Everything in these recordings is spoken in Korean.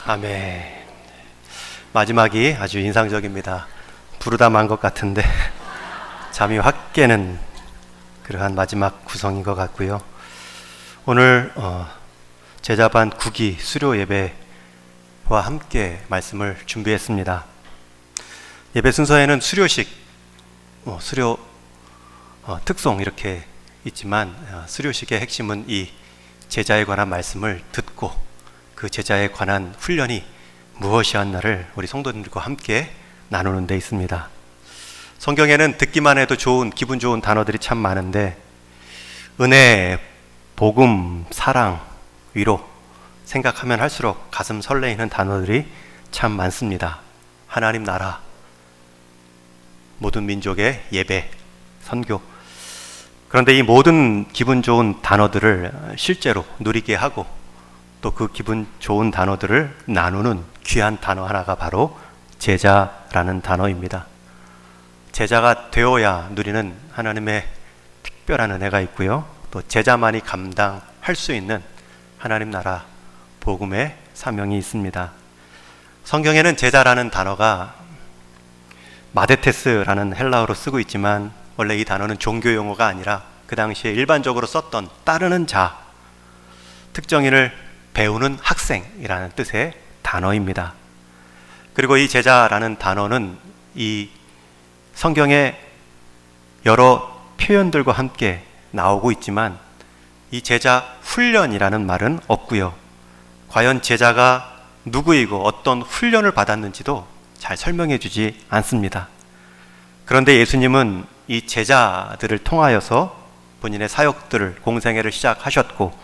아멘. 마지막이 아주 인상적입니다. 부르다 만 것 같은데 잠이 확 깨는 그러한 마지막 구성인 것 같고요. 오늘 제자반 9기 수료 예배와 함께 말씀을 준비했습니다. 예배 순서에는 수료식, 수료 특송 이렇게 있지만 수료식의 핵심은 이 제자에 관한 말씀을 듣고 그 제자에 관한 훈련이 무엇이었나를 우리 성도님들과 함께 나누는 데 있습니다. 성경에는 듣기만 해도 좋은, 기분 좋은 단어들이 참 많은데 은혜, 복음, 사랑, 위로 생각하면 할수록 가슴 설레이는 단어들이 참 많습니다. 하나님 나라, 모든 민족의 예배, 선교. 그런데 이 모든 기분 좋은 단어들을 실제로 누리게 하고 또 그 기분 좋은 단어들을 나누는 귀한 단어 하나가 바로 제자라는 단어입니다. 제자가 되어야 누리는 하나님의 특별한 은혜가 있고요. 또 제자만이 감당할 수 있는 하나님 나라 복음의 사명이 있습니다. 성경에는 제자라는 단어가 마데테스라는 헬라어로 쓰고 있지만 원래 이 단어는 종교 용어가 아니라 그 당시에 일반적으로 썼던 따르는 자, 특정인을 배우는 학생이라는 뜻의 단어입니다. 그리고 이 제자라는 단어는 이 성경의 여러 표현들과 함께 나오고 있지만 이 제자 훈련이라는 말은 없고요. 과연 제자가 누구이고 어떤 훈련을 받았는지도 잘 설명해 주지 않습니다. 그런데 예수님은 이 제자들을 통하여서 본인의 사역들을, 공생애를 시작하셨고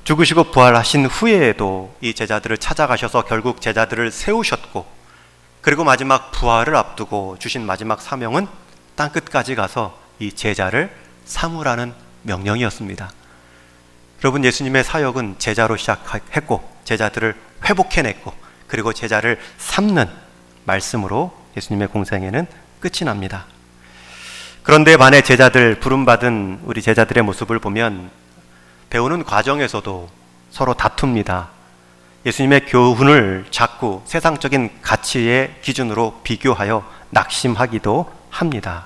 죽으시고 부활하신 후에도 이 제자들을 찾아가셔서 결국 제자들을 세우셨고 그리고 마지막 부활을 앞두고 주신 마지막 사명은 땅끝까지 가서 이 제자를 삼으라는 명령이었습니다. 여러분, 예수님의 사역은 제자로 시작했고 제자들을 회복해냈고 그리고 제자를 삼는 말씀으로 예수님의 공생애는 끝이 납니다. 그런데 반해 제자들, 부름받은 우리 제자들의 모습을 보면 배우는 과정에서도 서로 다툽니다. 예수님의 교훈을 자꾸 세상적인 가치의 기준으로 비교하여 낙심하기도 합니다.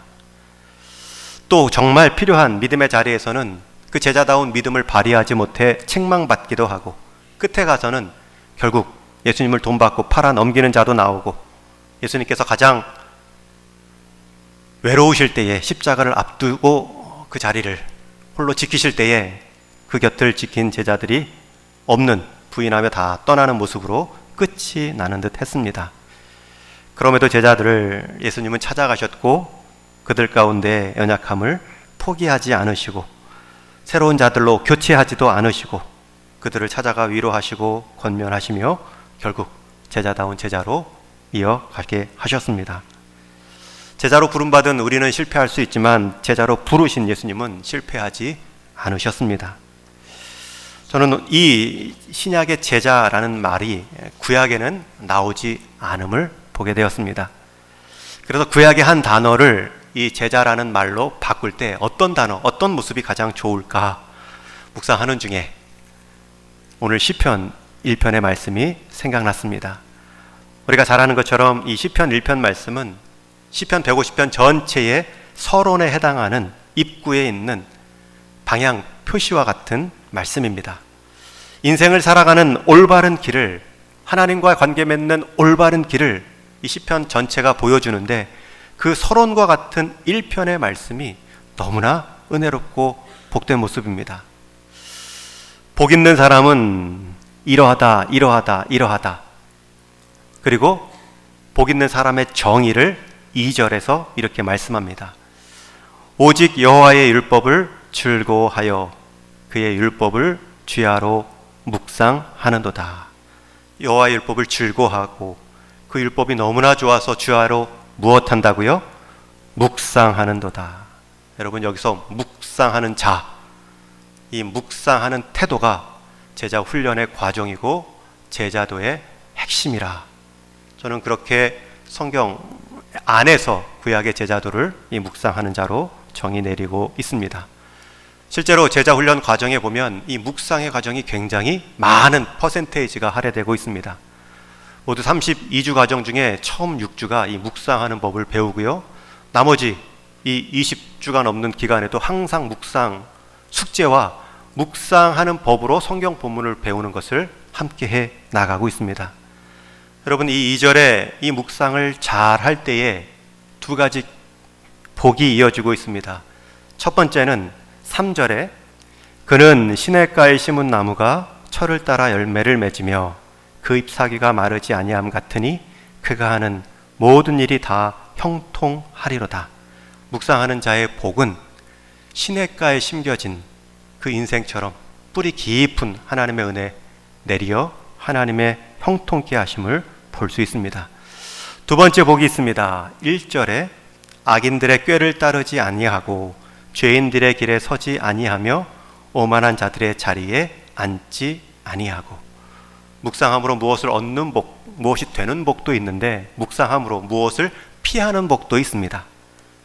또 정말 필요한 믿음의 자리에서는 그 제자다운 믿음을 발휘하지 못해 책망받기도 하고 끝에 가서는 결국 예수님을 돈 받고 팔아 넘기는 자도 나오고 예수님께서 가장 외로우실 때에 십자가를 앞두고 그 자리를 홀로 지키실 때에 그 곁을 지킨 제자들이 없는, 부인하며 다 떠나는 모습으로 끝이 나는 듯 했습니다. 그럼에도 제자들을 예수님은 찾아가셨고 그들 가운데 연약함을 포기하지 않으시고 새로운 자들로 교체하지도 않으시고 그들을 찾아가 위로하시고 권면하시며 결국 제자다운 제자로 이어가게 하셨습니다. 제자로 부름받은 우리는 실패할 수 있지만 제자로 부르신 예수님은 실패하지 않으셨습니다. 저는 이 신약의 제자라는 말이 구약에는 나오지 않음을 보게 되었습니다. 그래서 구약의 한 단어를 이 제자라는 말로 바꿀 때 어떤 단어, 어떤 모습이 가장 좋을까 묵상하는 중에 오늘 시편 1편의 말씀이 생각났습니다. 우리가 잘 아는 것처럼 이 시편 1편 말씀은 시편 150편 전체의 서론에 해당하는 입구에 있는 방향 표시와 같은 말씀입니다. 인생을 살아가는 올바른 길을, 하나님과 관계 맺는 올바른 길을 이 시편 전체가 보여주는데 그 서론과 같은 1편의 말씀이 너무나 은혜롭고 복된 모습입니다. 복 있는 사람은 이러하다, 이러하다, 이러하다. 그리고 복 있는 사람의 정의를 2절에서 이렇게 말씀합니다. 오직 여호와의 율법을 즐거워하여 그의 율법을 주야로 묵상하는도다. 여호와의 율법을 즐거워하고 그 율법이 너무나 좋아서 주야로 무엇한다고요? 묵상하는도다. 여러분, 여기서 묵상하는 자, 이 묵상하는 태도가 제자 훈련의 과정이고 제자도의 핵심이라 저는 그렇게 성경 안에서 구약의 제자도를 이 묵상하는 자로 정의 내리고 있습니다. 실제로 제자 훈련 과정에 보면 이 묵상의 과정이 굉장히 많은 퍼센테이지가 할애되고 있습니다. 모두 32주 과정 중에 처음 6주가 이 묵상하는 법을 배우고요. 나머지 이 20주가 넘는 기간에도 항상 묵상 숙제와 묵상하는 법으로 성경 본문을 배우는 것을 함께 해 나가고 있습니다. 여러분, 이 2절에 이 묵상을 잘 할 때에 두 가지 복이 이어지고 있습니다. 첫 번째는 3절에 그는 시냇가에 심은 나무가 철을 따라 열매를 맺으며 그 잎사귀가 마르지 아니함 같으니 그가 하는 모든 일이 다 형통하리로다. 묵상하는 자의 복은 시냇가에 심겨진 그 인생처럼 뿌리 깊은 하나님의 은혜 내리어 하나님의 형통케 하심을 볼 수 있습니다. 두 번째 복이 있습니다. 1절에 악인들의 꾀를 따르지 아니하고 죄인들의 길에 서지 아니하며 오만한 자들의 자리에 앉지 아니하고. 묵상함으로 무엇을 얻는 복, 무엇이 되는 복도 있는데 묵상함으로 무엇을 피하는 복도 있습니다.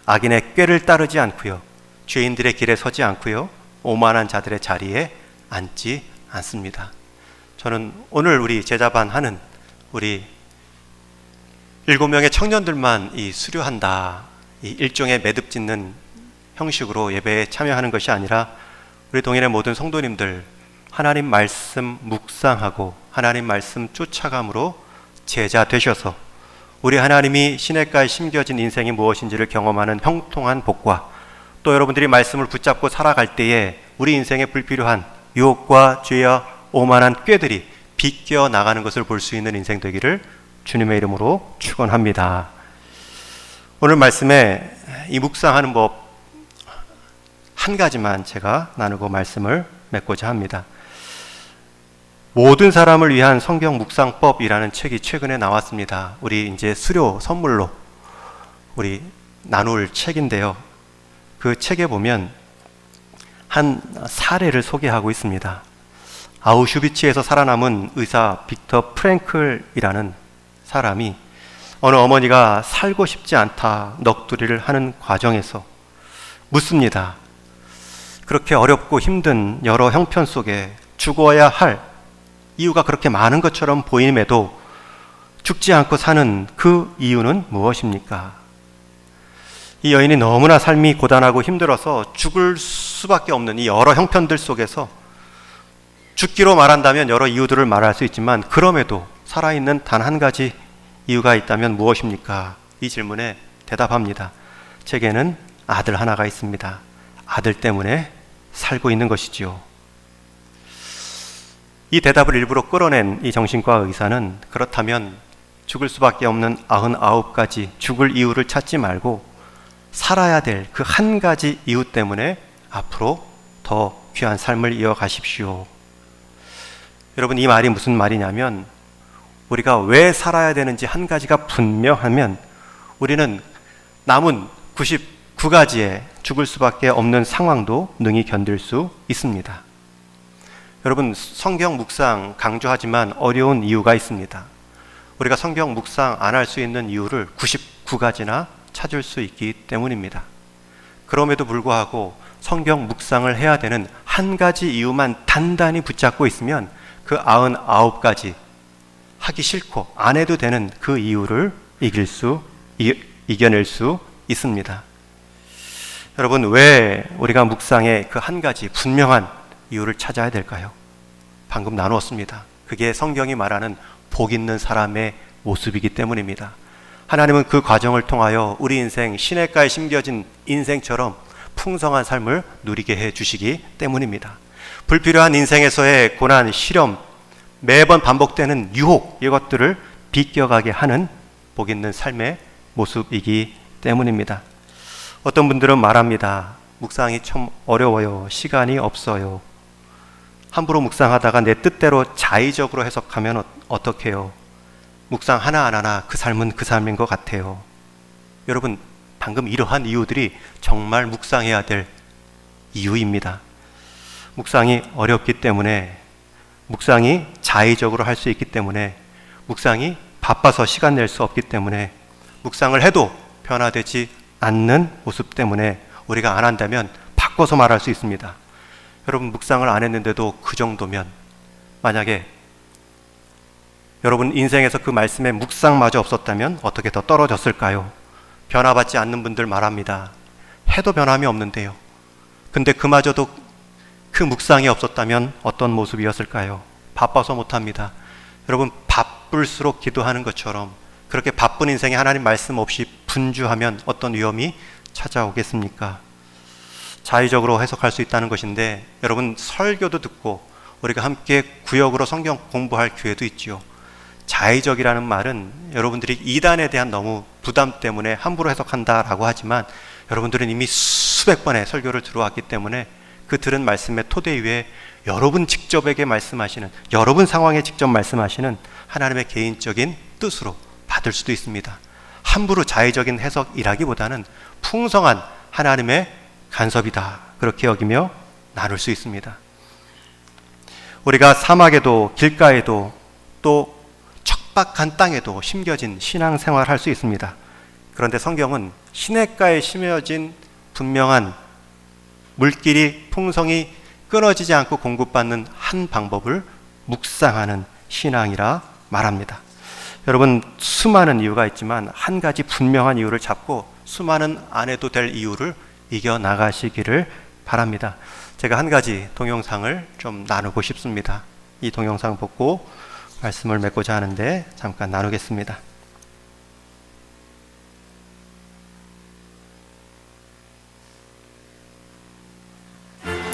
악인의 꾀를 따르지 않고요, 죄인들의 길에 서지 않고요, 오만한 자들의 자리에 앉지 않습니다. 저는 오늘 우리 제자반 하는 우리 7명의 청년들만 이 수료한다, 이 일종의 매듭 짓는 형식으로 예배에 참여하는 것이 아니라 우리 동일의 모든 성도님들 하나님 말씀 묵상하고 하나님 말씀 쫓아감으로 제자 되셔서 우리 하나님이 시냇가에 심겨진 인생이 무엇인지를 경험하는 형통한 복과 또 여러분들이 말씀을 붙잡고 살아갈 때에 우리 인생에 불필요한 유혹과 죄와 오만한 꾀들이 비껴 나가는 것을 볼 수 있는 인생 되기를 주님의 이름으로 축원합니다. 오늘 말씀에 이 묵상하는 법 한 가지만 제가 나누고 말씀을 맺고자 합니다. 모든 사람을 위한 성경 묵상법이라는 책이 최근에 나왔습니다. 우리 이제 수료 선물로 우리 나눌 책인데요. 그 책에 보면 한 사례를 소개하고 있습니다. 아우슈비츠에서 살아남은 의사 빅터 프랭클이라는 사람이 어느 어머니가 살고 싶지 않다 넋두리를 하는 과정에서 묻습니다. 그렇게 어렵고 힘든 여러 형편 속에 죽어야 할 이유가 그렇게 많은 것처럼 보임에도 죽지 않고 사는 그 이유는 무엇입니까? 이 여인이 너무나 삶이 고단하고 힘들어서 죽을 수밖에 없는 이 여러 형편들 속에서 죽기로 말한다면 여러 이유들을 말할 수 있지만 그럼에도 살아있는 단 한 가지 이유가 있다면 무엇입니까? 이 질문에 대답합니다. 제게는 아들 하나가 있습니다. 아들 때문에 살고 있는 것이지요. 이 대답을 일부러 끌어낸 이 정신과 의사는 그렇다면 죽을 수밖에 없는 99가지 죽을 이유를 찾지 말고 살아야 될 그 한 가지 이유 때문에 앞으로 더 귀한 삶을 이어가십시오. 여러분, 이 말이 무슨 말이냐면 우리가 왜 살아야 되는지 한 가지가 분명하면 우리는 남은 99가지의 죽을 수밖에 없는 상황도 능히 견딜 수 있습니다. 여러분, 성경 묵상 강조하지만 어려운 이유가 있습니다. 우리가 성경 묵상 안 할 수 있는 이유를 99가지나 찾을 수 있기 때문입니다. 그럼에도 불구하고 성경 묵상을 해야 되는 한 가지 이유만 단단히 붙잡고 있으면 그 99가지 하기 싫고 안 해도 되는 그 이유를 이겨낼 수 있습니다. 여러분, 왜 우리가 묵상의 그 한 가지 분명한 이유를 찾아야 될까요? 방금 나누었습니다. 그게 성경이 말하는 복 있는 사람의 모습이기 때문입니다. 하나님은 그 과정을 통하여 우리 인생 시냇가에 심겨진 인생처럼 풍성한 삶을 누리게 해 주시기 때문입니다. 불필요한 인생에서의 고난, 시련, 매번 반복되는 유혹, 이것들을 비껴가게 하는 복 있는 삶의 모습이기 때문입니다. 어떤 분들은 말합니다. 묵상이 참 어려워요. 시간이 없어요. 함부로 묵상하다가 내 뜻대로 자의적으로 해석하면 어떻게 해요? 묵상 하나하나 그 삶은 그 삶인 것 같아요. 여러분, 방금 이러한 이유들이 정말 묵상해야 될 이유입니다. 묵상이 어렵기 때문에, 묵상이 자의적으로 할 수 있기 때문에, 묵상이 바빠서 시간 낼 수 없기 때문에, 묵상을 해도 변화되지 않는 모습 때문에 우리가 안 한다면 바꿔서 말할 수 있습니다. 여러분, 묵상을 안 했는데도 그 정도면, 만약에 여러분 인생에서 그 말씀에 묵상마저 없었다면 어떻게 더 떨어졌을까요? 변화받지 않는 분들 말합니다. 해도 변함이 없는데요. 근데 그마저도 그 묵상이 없었다면 어떤 모습이었을까요? 바빠서 못합니다. 여러분 바쁠수록 기도하는 것처럼 그렇게 바쁜 인생에 하나님 말씀 없이 분주하면 어떤 위험이 찾아오겠습니까? 자의적으로 해석할 수 있다는 것인데 여러분 설교도 듣고 우리가 함께 구역으로 성경 공부할 기회도 있지요. 자의적이라는 말은 여러분들이 이단에 대한 너무 부담 때문에 함부로 해석한다라고 하지만 여러분들은 이미 수백 번의 설교를 들어왔기 때문에 그 들은 말씀의 토대 위에 여러분 직접에게 말씀하시는, 여러분 상황에 직접 말씀하시는 하나님의 개인적인 뜻으로 받을 수도 있습니다. 함부로 자의적인 해석이라기보다는 풍성한 하나님의 간섭이다, 그렇게 여기며 나눌 수 있습니다. 우리가 사막에도 길가에도 또 척박한 땅에도 심겨진 신앙생활을 할 수 있습니다. 그런데 성경은 시냇가에 심어진 분명한 물길이 풍성히 끊어지지 않고 공급받는 한 방법을 묵상하는 신앙이라 말합니다. 여러분 수많은 이유가 있지만 한 가지 분명한 이유를 잡고 수많은 안 해도 될 이유를 이겨나가시기를 바랍니다. 제가 한 가지 동영상을 좀 나누고 싶습니다. 이 동영상 보고 말씀을 맺고자 하는데 잠깐 나누겠습니다.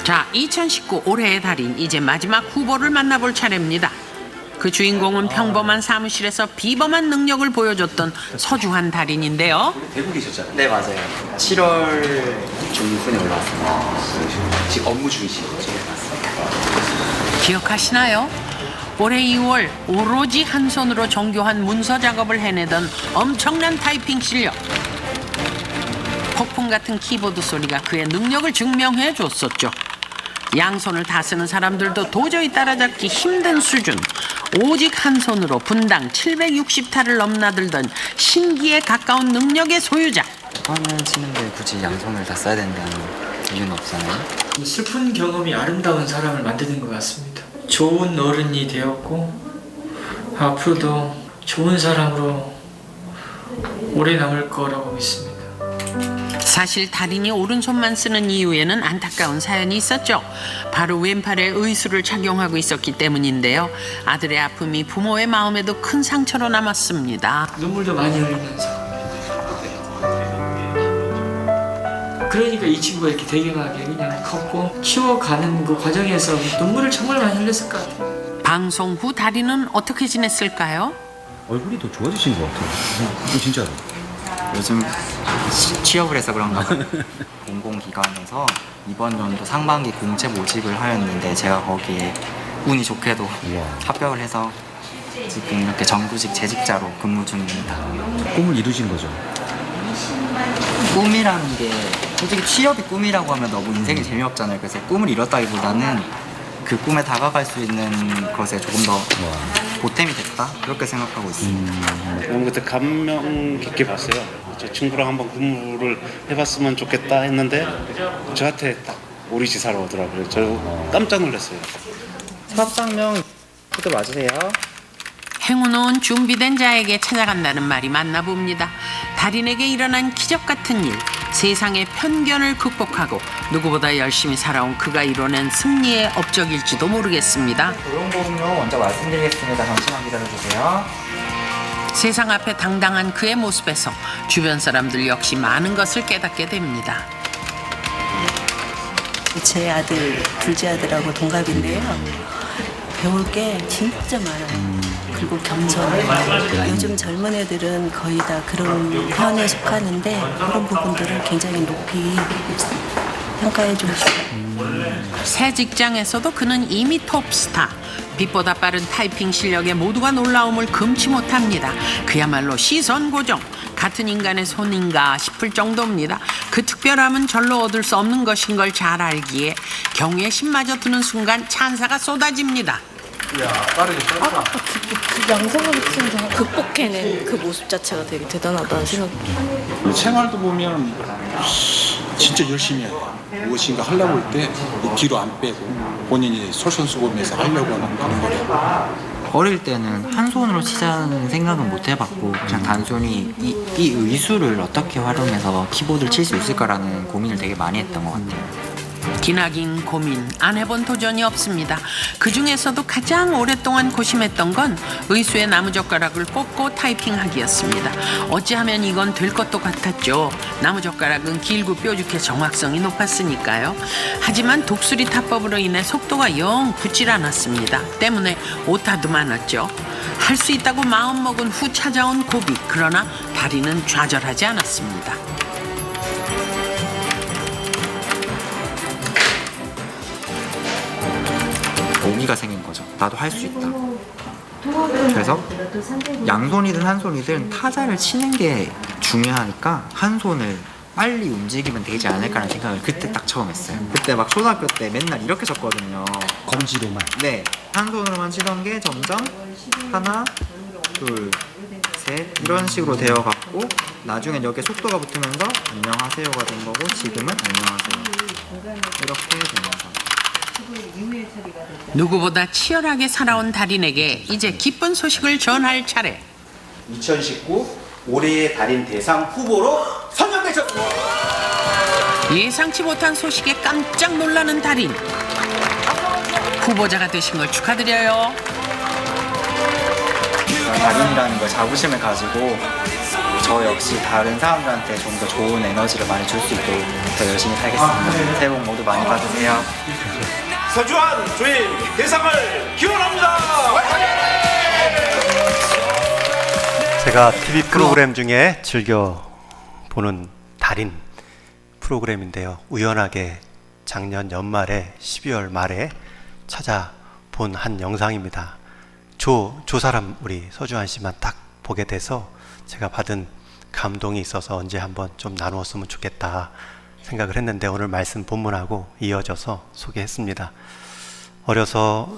자, 2019 올해의 달인 이제 마지막 후보를 만나볼 차례입니다. 그 주인공은 평범한 사무실에서 비범한 능력을 보여줬던 서주환 달인인데요. 대구 계셨잖아요. 네, 맞아요. 7월 중순에 올라왔습니다. 지금 업무 중이신 거죠? 기억하시나요? 올해 2월 오로지 한 손으로 정교한 문서 작업을 해내던 엄청난 타이핑 실력. 폭풍 같은 키보드 소리가 그의 능력을 증명해 줬었죠. 양손을 다 쓰는 사람들도 도저히 따라잡기 힘든 수준. 오직 한 손으로 분당 760타를 넘나들던 신기에 가까운 능력의 소유자. 화면 치는데 굳이 양손을 다 써야 된다는 이유는 없잖아요. 슬픈 경험이 아름다운 사람을 만드는 것 같습니다. 좋은 어른이 되었고 앞으로도 좋은 사람으로 오래 남을 거라고 믿습니다. 사실 달인이 오른손만 쓰는 이유에는 안타까운 사연이 있었죠. 바로 왼팔에 의수를 착용하고 있었기 때문인데요. 아들의 아픔이 부모의 마음에도 큰 상처로 남았습니다. 눈물도 많이 흘리면서 그러니까 이 친구가 이렇게 대견하게 그냥 컸고 키워가는 그 과정에서 눈물을 정말 많이 흘렸을 것 같아요. 방송 후 달인은 어떻게 지냈을까요? 얼굴이 더 좋아지신 것 같아요. 진짜로. 요즘 취업을 해서 그런가 봐요. 공공기관에서 이번 연도 상반기 공채 모집을 하였는데 제가 거기에 운이 좋게도 합격을 해서 지금 이렇게 정규직 재직자로 근무 중입니다. 꿈을 이루신 거죠? 꿈이라는 게 솔직히 취업이 꿈이라고 하면 너무 인생이 재미없잖아요. 그래서 꿈을 이뤘다기보다는 그 꿈에 다가갈 수 있는 것에 조금 더 보탬이 됐다? 그렇게 생각하고 있습니다. 너무 그때 감명 깊게 봤어요. 저 친구랑 한번 근무를 해봤으면 좋겠다 했는데 저한테 딱 오리지사로 오더라고요. 저 깜짝 놀랐어요. 사업장명 그때 맞으세요? 행운은 준비된 자에게 찾아간다는 말이 맞나 봅니다. 달인에게 일어난 기적 같은 일, 세상의 편견을 극복하고 누구보다 열심히 살아온 그가 이뤄낸 승리의 업적일지도 모르겠습니다. 고용보험료 먼저 말씀드리겠습니다. 잠시만 기다려주세요. 세상 앞에 당당한 그의 모습에서 주변 사람들 역시 많은 것을 깨닫게 됩니다. 제 아들, 둘째 아들하고 동갑인데요. 배울 게 진짜 많아요. 그리고 겸손해요. 요즘 젊은 애들은 거의 다 그런 편에 속하는데 그런 부분들을 굉장히 높이 평가해 주고 싶어요. 새 직장에서도 그는 이미 톱스타. 빛보다 빠른 타이핑 실력에 모두가 놀라움을 금치 못합니다. 그야말로 시선 고정. 같은 인간의 손인가 싶을 정도입니다. 그 특별함은 절로 얻을 수 없는 것인 걸 잘 알기에 경외의 심마저 드는 순간 찬사가 쏟아집니다. 양성을 진짜 극복해낸 그 모습 자체가 되게 대단하다는 생각이 들어요. 생활도 보면 진짜 열심히 해요. 무엇인가 하려고 할 때 뒤로 안 빼고 본인이 솔선수범해서 하려고 하는 거예요. 어릴 때는 한 손으로 치자는 생각은 못 해봤고 그냥 단순히 이 의수를 어떻게 활용해서 키보드를 칠 수 있을까라는 고민을 되게 많이 했던 것 같아요. 기나긴 고민, 안 해본 도전이 없습니다. 그 중에서도 가장 오랫동안 고심했던 건 의수의 나무젓가락을 꽂고 타이핑하기였습니다. 어찌하면 이건 될 것도 같았죠. 나무젓가락은 길고 뾰족해 정확성이 높았으니까요. 하지만 독수리 타법으로 인해 속도가 영 붙질 않았습니다. 때문에 오타도 많았죠. 할 수 있다고 마음먹은 후 찾아온 고비, 그러나 다리는 좌절하지 않았습니다. 오기가 생긴 거죠. 나도 할 수 있다. 그래서 양손이든 한 손이든 타자를 치는 게 중요하니까 한 손을 빨리 움직이면 되지 않을까라는 생각을 그때 딱 처음 했어요. 그때 막 초등학교 때 맨날 이렇게 쳤거든요. 검지로만. 네, 한 손으로만 치던 게 점점 하나, 둘, 셋 이런 식으로 되어갔고 나중엔 여기에 속도가 붙으면서 안녕하세요가 된 거고 지금은 안녕하세요 이렇게 되면서 누구보다 치열하게 살아온 달인에게 이제 기쁜 소식을 전할 차례. 2019 올해의 달인 대상 후보로 선정되셨습니다. 예상치 못한 소식에 깜짝 놀라는 달인. 후보자가 되신 걸 축하드려요. 달인이라는 걸 자부심을 가지고 저 역시 다른 사람들한테 좀 더 좋은 에너지를 많이 줄 수 있도록 더 열심히 살겠습니다. 새해 복 모두 많이 받으세요. 서주환 주인 대상을 기원합니다. 제가 TV 프로그램 중에 즐겨 보는 달인 프로그램인데요. 우연하게 작년 연말에 12월 말에 찾아본 한 영상입니다. 조 사람 우리 서주환 씨만 딱 보게 돼서 제가 받은 감동이 있어서 언제 한번 좀 나누었으면 좋겠다 생각을 했는데 오늘 말씀 본문하고 이어져서 소개했습니다. 어려서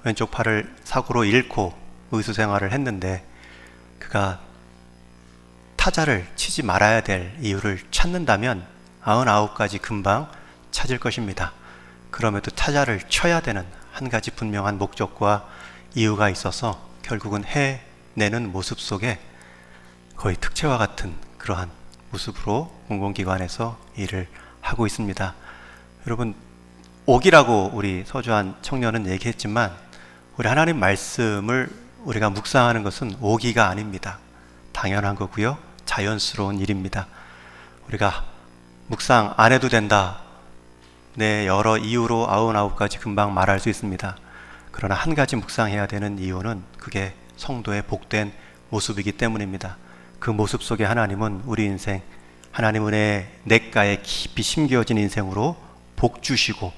왼쪽 팔을 사고로 잃고 의수 생활을 했는데 그가 타자를 치지 말아야 될 이유를 찾는다면 99가지 금방 찾을 것입니다. 그럼에도 타자를 쳐야 되는 한 가지 분명한 목적과 이유가 있어서 결국은 해내는 모습 속에 거의 특채와 같은 그러한 모습으로 공공기관에서 일을 하고 있습니다. 여러분, 옥이라고 우리 서주환 청년은 얘기했지만 우리 하나님 말씀을 우리가 묵상하는 것은 오기가 아닙니다. 당연한 거고요. 자연스러운 일입니다. 우리가 묵상 안 해도 된다. 네, 여러 이유로 99가지 금방 말할 수 있습니다. 그러나 한 가지 묵상해야 되는 이유는 그게 성도의 복된 모습이기 때문입니다. 그 모습 속에 하나님은 우리 인생 하나님 은혜의 냇가에 깊이 심겨진 인생으로 복 주시고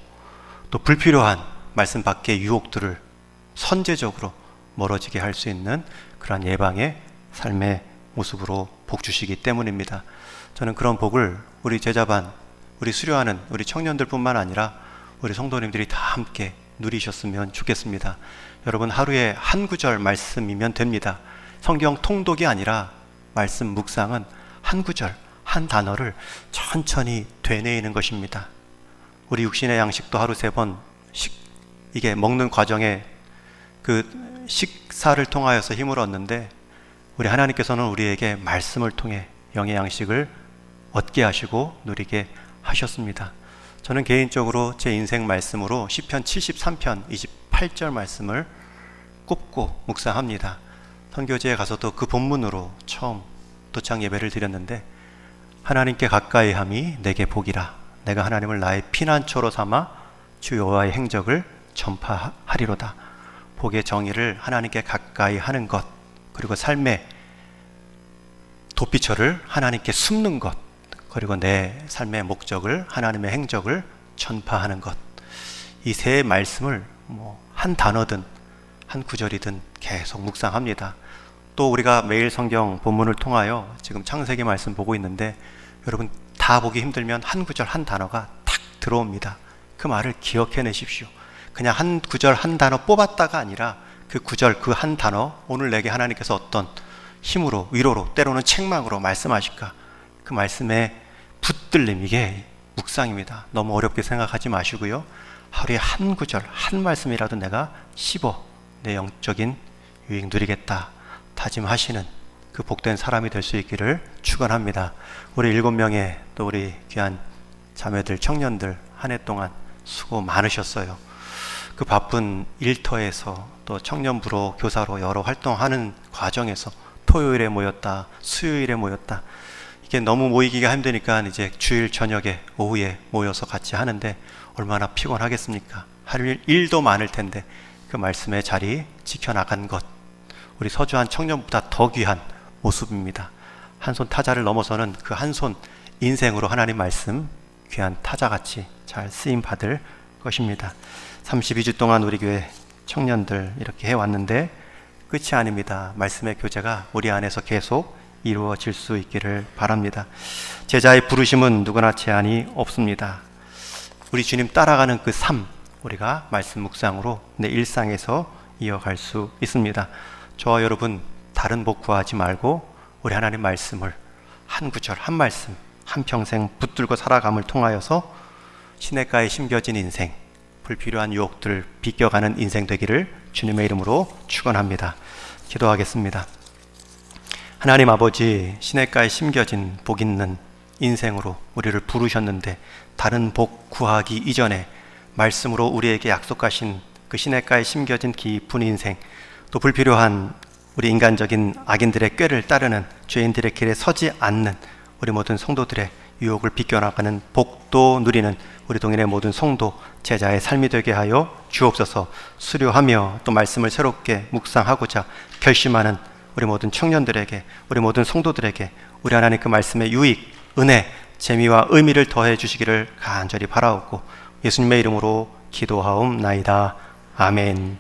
또 불필요한 말씀 밖의 유혹들을 선제적으로 멀어지게 할 수 있는 그러한 예방의 삶의 모습으로 복 주시기 때문입니다. 저는 그런 복을 우리 제자반, 우리 수료하는 우리 청년들뿐만 아니라 우리 성도님들이 다 함께 누리셨으면 좋겠습니다. 여러분, 하루에 한 구절 말씀이면 됩니다. 성경 통독이 아니라 말씀 묵상은 한 구절, 한 단어를 천천히 되뇌이는 것입니다. 우리 육신의 양식도 하루 3번 이게 먹는 과정에 그 식사를 통하여서 힘을 얻는데 우리 하나님께서는 우리에게 말씀을 통해 영의 양식을 얻게 하시고 누리게 하셨습니다. 저는 개인적으로 제 인생 말씀으로 시편 73편 28절 말씀을 꼽고 묵상합니다. 선교지에 가서도 그 본문으로 처음 도착 예배를 드렸는데 하나님께 가까이 함이 내게 복이라. 내가 하나님을 나의 피난처로 삼아 주 여호와의 행적을 전파하리로다. 복의 정의를 하나님께 가까이 하는 것, 그리고 삶의 도피처를 하나님께 숨는 것, 그리고 내 삶의 목적을 하나님의 행적을 전파하는 것, 이 세 말씀을 한 단어든 한 구절이든 계속 묵상합니다. 또 우리가 매일 성경 본문을 통하여 지금 창세기 말씀 보고 있는데 여러분 다 보기 힘들면 한 구절 한 단어가 탁 들어옵니다. 그 말을 기억해내십시오. 그냥 한 구절 한 단어 뽑았다가 아니라 그 구절 그 한 단어 오늘 내게 하나님께서 어떤 힘으로 위로로 때로는 책망으로 말씀하실까, 그 말씀의 붙들림, 이게 묵상입니다. 너무 어렵게 생각하지 마시고요. 하루에 한 구절 한 말씀이라도 내가 씹어 내 영적인 유익 누리겠다 다짐하시는 그 복된 사람이 될 수 있기를 축원합니다. 우리 7명의 또 우리 귀한 자매들, 청년들 한 해 동안 수고 많으셨어요. 그 바쁜 일터에서 또 청년부로 교사로 여러 활동하는 과정에서 토요일에 모였다, 수요일에 모였다. 이게 너무 모이기가 힘드니까 이제 주일 저녁에 오후에 모여서 같이 하는데 얼마나 피곤하겠습니까? 할 일도 많을 텐데 그 말씀의 자리 지켜나간 것, 우리 서주한 청년보다 더 귀한 모습입니다. 한 손 타자를 넘어서는 그 한 손 인생으로 하나님 말씀 귀한 타자같이 잘 쓰임 받을 것입니다. 32주 동안 우리 교회 청년들 이렇게 해왔는데 끝이 아닙니다. 말씀의 교제가 우리 안에서 계속 이루어질 수 있기를 바랍니다. 제자의 부르심은 누구나 제한이 없습니다. 우리 주님 따라가는 그 삶, 우리가 말씀 묵상으로 내 일상에서 이어갈 수 있습니다. 저와 여러분 다른 복 구하지 말고 우리 하나님 말씀을 한 구절 한 말씀 한평생 붙들고 살아감을 통하여서 시냇가에 심겨진 인생, 불필요한 유혹들 비껴가는 인생 되기를 주님의 이름으로 축원합니다. 기도하겠습니다. 하나님 아버지, 시냇가에 심겨진 복 있는 인생으로 우리를 부르셨는데 다른 복 구하기 이전에 말씀으로 우리에게 약속하신 그 시냇가에 심겨진 깊은 인생, 또 불필요한 우리 인간적인 악인들의 꾀를 따르는 죄인들의 길에 서지 않는 우리 모든 성도들의 유혹을 비껴나가는 복도 누리는 우리 동일의 모든 성도 제자의 삶이 되게 하여 주옵소서. 수료하며 또 말씀을 새롭게 묵상하고자 결심하는 우리 모든 청년들에게, 우리 모든 성도들에게 우리 하나님 그 말씀의 유익, 은혜, 재미와 의미를 더해 주시기를 간절히 바라옵고 예수님의 이름으로 기도하옵나이다. 아멘.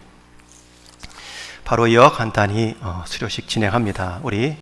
바로 이어 간단히 수료식 진행합니다. 우리